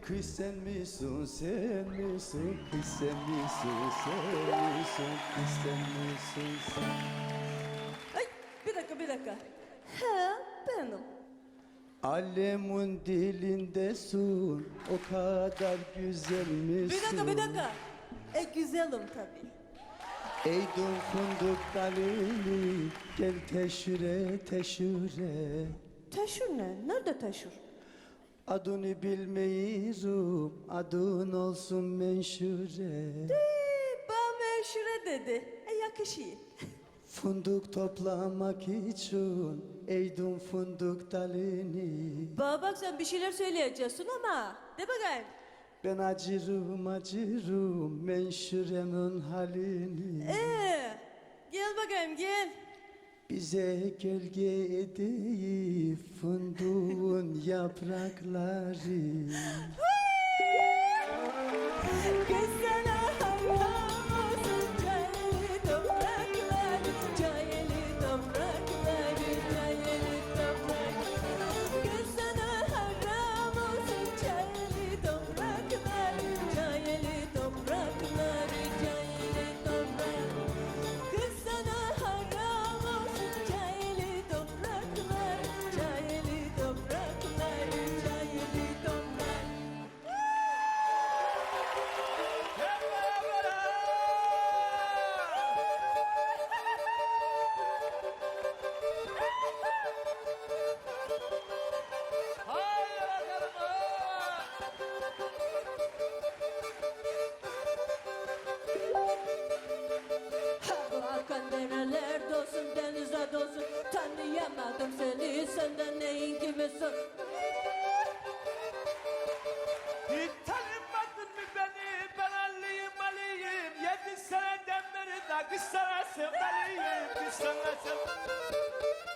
Kız sen misin, sen misin? Kız sen misin, sen misin? Kız sen misin, sen? Ay bir dakika. He benim. Alemun dilindesin, o kadar güzel misin? Bir dakika. Güzelim tabii. Ey dun fındık dalini, gel teşhire teşhire. Teşhür ne? Nerede teşhür? Adını bilmeyirim, adın olsun menşure. Bana meşhure dedi. Yakışıyor. Fındık toplamak için eğdim fındık dalini. Bana bak sen bir şeyler söyleyeceksin ama. De bakayım. Ben acırım menşuremin halini. Gel bakayım gel. Bize gölge edeyim fındığın yaprakları. Kız sana haram olsun cahili topraklar, cahili topraklar, cahili topraklar. Kız sana haram olsun cahili topraklar, cahili topraklar, cahili topraklar. Kız sana haram olsun cahili topraklar, cahili topraklar, cahili topraklar. Bu akan dereler dolsun, denizler dolsun. Tanıyamadım seni, senden neyin kimisin? Hiç tanımadın mı beni? Ben Ali'yim. 7 seneden beri de kız sana sevmeliyim. Kız sana sevmeliyim.